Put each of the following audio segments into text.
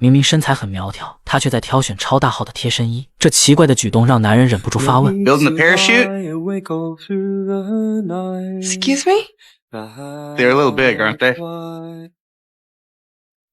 明明身材很苗条，她却在挑选超大号的贴身衣。这奇怪的举动让男人忍不住发问 ：“Building the parachute? Excuse me? They're a little big, aren't they?”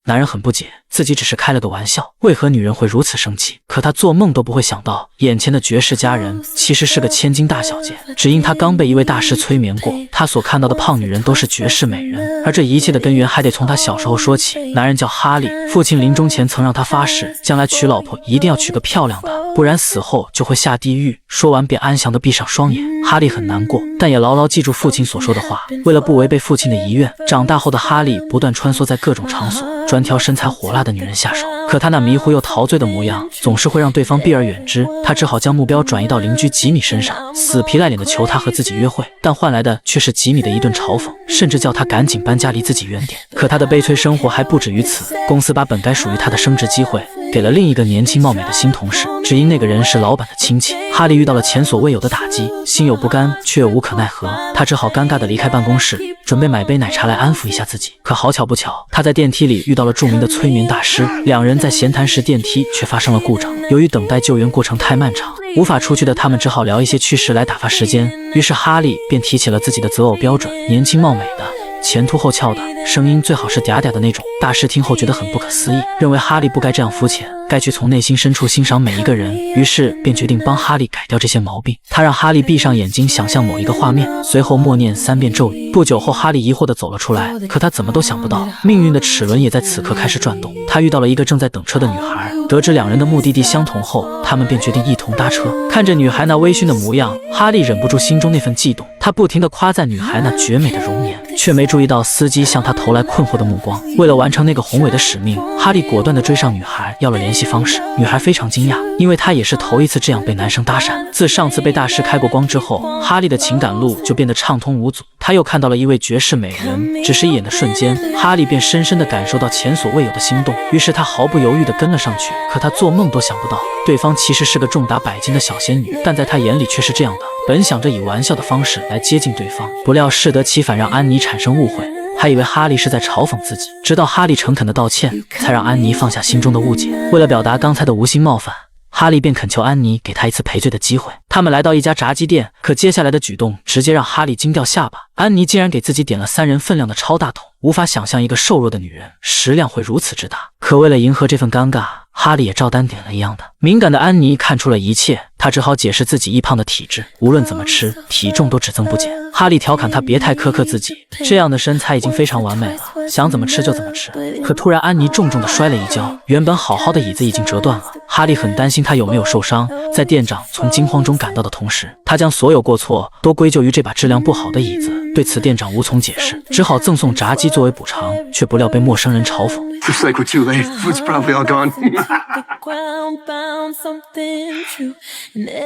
男人很不解，自己只是开了个玩笑，为何女人会如此生气？可他做梦都不会想到，眼前的绝世佳人其实是个千金大小姐，只因他刚被一位大师催眠过，他所看到的胖女人都是绝世美人。而这一切的根源还得从他小时候说起。男人叫哈利，父亲临终前曾让他发誓，将来娶老婆一定要娶个漂亮的，不然死后就会下地狱。说完便安详地闭上双眼。哈利很难过，但也牢牢记住父亲所说的话。为了不违背父亲的遗愿，长大后的哈利不断穿梭在各种场所，专挑身材火辣的女人下手。可他那迷糊又陶醉的模样，总是会让对方避而远之。他只好将目标转移到邻居吉米身上，死皮赖脸地求他和自己约会，但换来的却是吉米的一顿嘲讽，甚至叫他赶紧搬家离自己远点。可他的悲催生活还不止于此，公司把本该属于他的升职机会给了另一个年轻貌美的新同事，只因那个人是老板的亲戚。哈利遇到了前所未有的打击，心有不甘却又无可奈何，他只好尴尬地离开办公室，准备买杯奶茶来安抚一下自己。可好巧不巧，他在电梯里遇到了著名的催眠大师，两人在闲谈时电梯却发生了故障。由于等待救援过程太漫长，无法出去的他们只好聊一些趣事来打发时间。于是哈利便提起了自己的择偶标准，年轻貌美的，前凸后翘的，声音最好是嗲嗲的那种。大师听后觉得很不可思议，认为哈利不该这样肤浅，该去从内心深处欣赏每一个人，于是便决定帮哈利改掉这些毛病。他让哈利闭上眼睛，想象某一个画面，随后默念3遍咒语。不久后，哈利疑惑地走了出来，可他怎么都想不到，命运的齿轮也在此刻开始转动。他遇到了一个正在等车的女孩，得知两人的目的地相同后，他们便决定一同搭车。看着女孩那微醺的模样，哈利忍不住心中那份悸动，他不停地夸赞女孩那绝美的容颜，却没注意到司机向他投来困惑的目光。为了完成那个宏伟的使命，哈利果断地追上女孩，要了联系方式。女孩非常惊讶，因为她也是头一次这样被男生搭讪。自上次被大师开过光之后，哈利的情感路就变得畅通无阻。他又看到了一位绝世美人，只是一眼的瞬间，哈利便深深地感受到前所未有的心动。于是他毫不犹豫地跟了上去。可他做梦都想不到，对方其实是个重达100斤的小仙女，但在他眼里却是这样的。本想着以玩笑的方式来接近对方，不料适得其反，让安妮产生误会，还以为哈利是在嘲讽自己。直到哈利诚恳地道歉，才让安妮放下心中的误解。为了表达刚才的无心冒犯，哈利便恳求安妮给他一次赔罪的机会。他们来到一家炸鸡店，可接下来的举动直接让哈利惊掉下巴。安妮竟然给自己点了3人份量的超大桶，无法想象一个瘦弱的女人食量会如此之大。可为了迎合这份尴尬，哈利也照单点了一样的。敏感的安妮看出了一切，她只好解释自己易胖的体质，无论怎么吃，体重都只增不减。哈利调侃她别太苛刻自己，这样的身材已经非常完美了，想怎么吃就怎么吃。可突然安妮重重地摔了一跤，原本好好的椅子已经折断了。哈利很担心她有没有受伤，在店长从惊慌中赶到的同时，他将所有过错都归咎于这把质量不好的椅子。对此店长无从解释，只好赠送炸鸡作为补偿，却不料被陌生人嘲讽。Looks like we're too late. Food's probably all gone.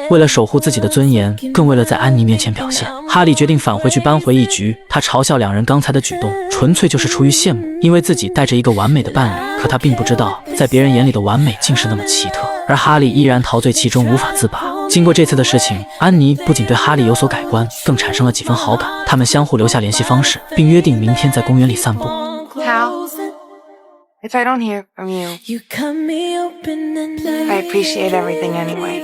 为了守护自己的尊严，更为了在安妮面前表现，哈利决定返回去扳回一局。他嘲笑两人刚才的举动，纯粹就是出于羡慕，因为自己带着一个完美的伴侣。可他并不知道，在别人眼里的完美竟是那么奇特，而哈利依然陶醉其中，无法自拔。经过这次的事情，安妮不仅对哈利有所改观，更产生了几分好感。他们相互留下联系方式，并约定明天在公园里散步。If I don't hear from you, I appreciate everything anyway.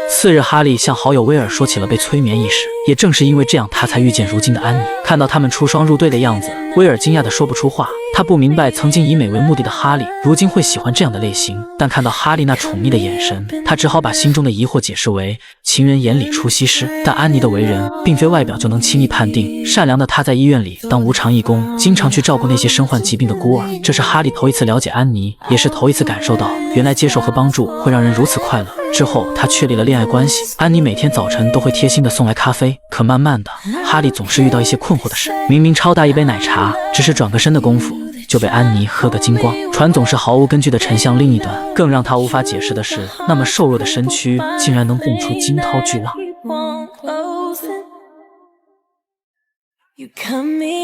次日，哈利向好友威尔说起了被催眠一事，也正是因为这样，他才遇见如今的安妮。看到他们出双入对的样子，威尔惊讶地说不出话。他不明白曾经以美为目的的哈利，如今会喜欢这样的类型。但看到哈利那宠溺的眼神，他只好把心中的疑惑解释为情人眼里出西施。但安妮的为人，并非外表就能轻易判定。善良的她在医院里当无偿义工，经常去照顾那些身患疾病的孤儿。这是哈利头一次了解安妮，也是头一次感受到原来接受和帮助会让人如此快乐。之后，他确立了恋爱关系。安妮每天早晨都会贴心地送来咖啡。可慢慢的，哈利总是遇到一些困惑的事。明明超大一杯奶茶，只是转个身的功夫，就被安妮喝个精光。船总是毫无根据地沉向另一端。更让他无法解释的是，那么瘦弱的身躯竟然能蹦出惊涛巨浪。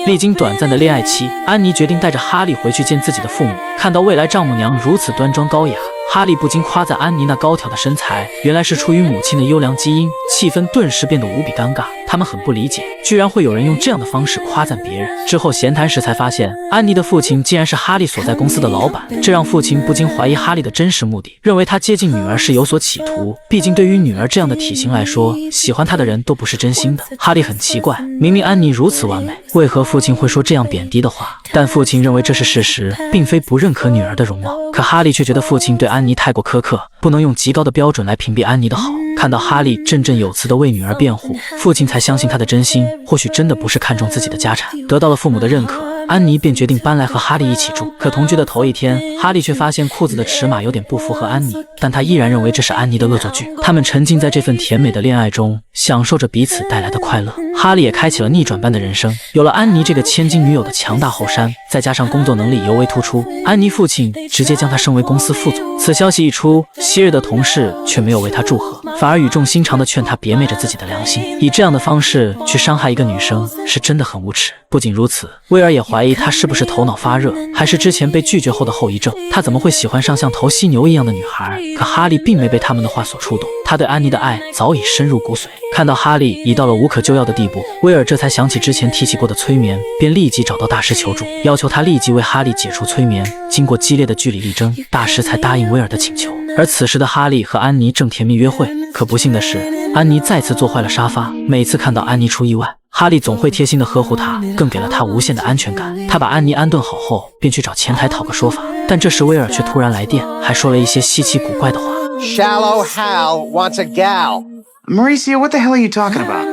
历经短暂的恋爱期，安妮决定带着哈利回去见自己的父母。看到未来丈母娘如此端庄高雅，哈利不禁夸赞安妮那高挑的身材，原来是出于母亲的优良基因，气氛顿时变得无比尴尬。他们很不理解，居然会有人用这样的方式夸赞别人。之后闲谈时才发现，安妮的父亲竟然是哈利所在公司的老板，这让父亲不禁怀疑哈利的真实目的，认为他接近女儿是有所企图。毕竟对于女儿这样的体型来说，喜欢她的人都不是真心的。哈利很奇怪，明明安妮如此完美，为何父亲会说这样贬低的话？但父亲认为这是事实，并非不认可女儿的容貌。可哈利却觉得父亲对安妮太过苛刻，不能用极高的标准来屏蔽安妮的好。看到哈利振振有词地为女儿辩护，父亲才相信他的真心，或许真的不是看重自己的家产。得到了父母的认可，安妮便决定搬来和哈利一起住。可同居的头一天，哈利却发现裤子的尺码有点不符合安妮，但他依然认为这是安妮的恶作剧。他们沉浸在这份甜美的恋爱中，享受着彼此带来的快乐。哈利也开启了逆转般的人生，有了安妮这个千金女友的强大后山，再加上工作能力尤为突出，安妮父亲直接将她升为公司副总。此消息一出，昔日的同事却没有为她祝贺，反而语重心长地劝她别昧着自己的良心。以这样的方式去伤害一个女生，是真的很无耻。不仅如此，威尔也怀疑她是不是头脑发热，还是之前被拒绝后的后遗症。他怎么会喜欢上像头犀牛一样的女孩？可哈利并没被他们的话所触动，他对安妮的爱早已深入骨髓。看到哈利已到了无可救药的地步，威尔这才想起之前提起过的催眠，便立即找到大师求助，要求他立即为哈利解除催眠。经过激烈的据理力争，大师才答应威尔的请求。而此时的哈利和安妮正甜蜜约会，可不幸的是，安妮再次坐坏了沙发。每次看到安妮出意外，哈利总会贴心地呵护她，更给了她无限的安全感。他把安妮安顿好后，便去找前台讨个说法。但这时威尔却突然来电，还说了一些稀奇古怪的话。Shallow Hal wants a gal. Mauricio, what the hell are you talking about?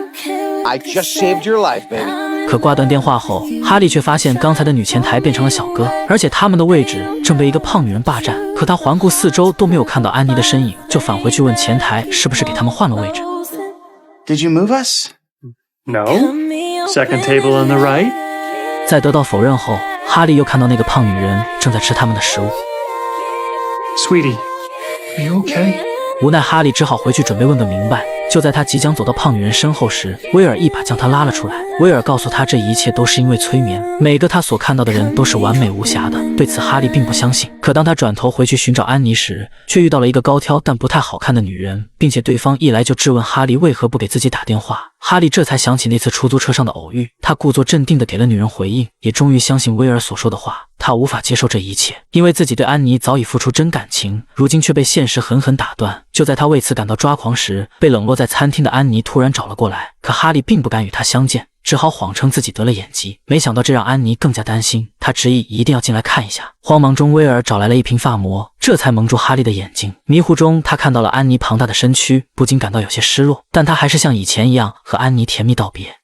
I just saved your life, baby. 可挂断电话后，哈利却发现刚才的女前台变成了小哥，而且他们的位置正被一个胖女人霸占。可他环顾四周都没有看到安妮的身影，就返回去问前台是不是给他们换了位置。Did you move us? No. Second table on the right. 在得到否认后，哈利又看到那个胖女人正在吃他们的食物。Sweetie, are you okay? 无奈哈利只好回去准备问个明白。就在他即将走到胖女人身后时，威尔一把将他拉了出来。威尔告诉他，这一切都是因为催眠，每个他所看到的人都是完美无瑕的。对此哈利并不相信。可当他转头回去寻找安妮时，却遇到了一个高挑但不太好看的女人，并且对方一来就质问哈利为何不给自己打电话。哈利这才想起那次出租车上的偶遇，他故作镇定地给了女人回应，也终于相信威尔所说的话。他无法接受这一切，因为自己对安妮早已付出真感情，如今却被现实狠狠打断。就在他为此感到抓狂时，被冷落在餐厅的安妮突然找了过来，可哈利并不敢与她相见，只好谎称自己得了眼疾。没想到这让安妮更加担心，她执意一定要进来看一下。慌忙中，威尔找来了一瓶发膜，这才蒙住哈利的眼睛。迷糊中，他看到了安妮庞大的身躯，不禁感到有些失落，但他还是像以前一样和安妮甜蜜道别。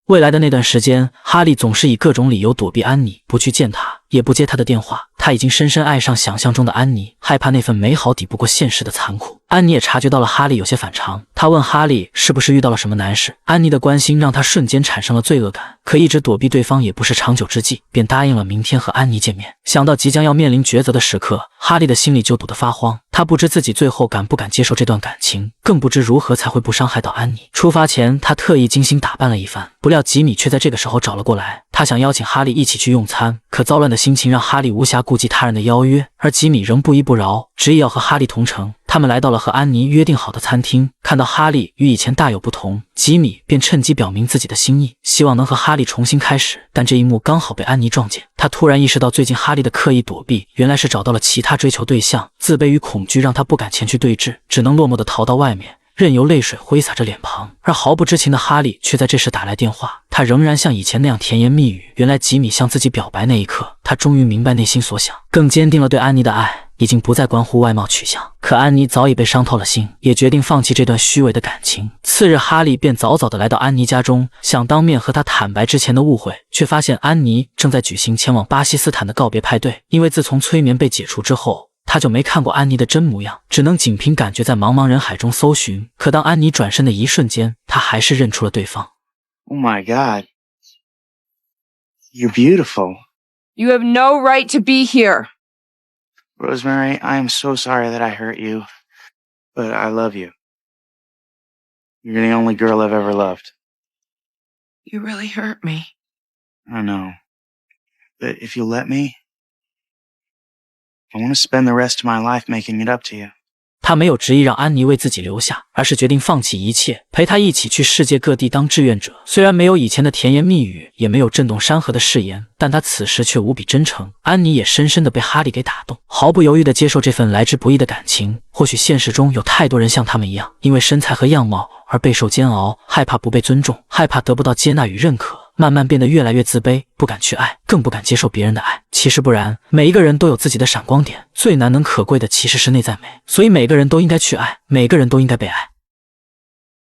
未来的那段时间，哈利总是以各种理由躲避安妮，不去见她，也不接她的电话。他已经深深爱上想象中的安妮，害怕那份美好抵不过现实的残酷。安妮也察觉到了哈利有些反常，她问哈利是不是遇到了什么难事。安妮的关心让他瞬间产生了罪恶感，可一直躲避对方也不是长久之计，便答应了明天和安妮见面。想到即将要面临抉择的时刻，哈利的心里就堵得发慌。他不知自己最后敢不敢接受这段感情，更不知如何才会不伤害到安妮。出发前，他特意精心打扮了一番，不料吉米却在这个时候找了过来。他想邀请哈利一起去用餐，可躁乱的心情让哈利无暇顾及他人的邀约，而吉米仍不依不饶，执意要和哈利同城。他们来到了和安妮约定好的餐厅，看到哈利与以前大有不同，吉米便趁机表明自己的心意，希望能和哈利重新开始。但这一幕刚好被安妮撞见，他突然意识到最近哈利的刻意躲避，原来是找到了其他追求对象。自卑与恐惧让他不敢前去对峙，只能落寞地逃到外面，任由泪水挥洒着脸庞。而毫不知情的哈利却在这时打来电话，他仍然像以前那样甜言蜜语。原来吉米向自己表白那一刻，他终于明白内心所想，更坚定了对安妮的爱已经不再关乎外貌取向。可安妮早已被伤透了心，也决定放弃这段虚伪的感情。次日，哈利便早早地来到安妮家中，想当面和她坦白之前的误会，却发现安妮正在举行前往巴基斯坦的告别派对。因为自从催眠被解除之后，他就没看过安妮的真模样，只能仅凭感觉在茫茫人海中搜寻。可当安妮转身的一瞬间，他还是认出了对方。 Oh my god. You're beautiful. You have no right to be here. Rosemary, I am so sorry that I hurt you, but I love you. You're the only girl I've ever loved. You really hurt me. I know. But if you let me, I want to spend the rest of my life making it up to you. 他没有执意让安妮为自己留下，而是决定放弃一切，陪她一起去世界各地当志愿者。虽然没有以前的甜言蜜语，也没有震动山河的誓言，但他此时却无比真诚。安妮也深深地被哈利给打动，毫不犹豫地接受这份来之不易的感情。或许现实中有太多人像他们一样，因为身材和样貌而备受煎熬，害怕不被尊重，害怕得不到接纳与认可，慢慢变得越来越自卑，不敢去爱，更不敢接受别人的爱。其实不然，每一个人都有自己的闪光点，最难能可贵的其实是内在美。所以每个人都应该去爱，每个人都应该被爱。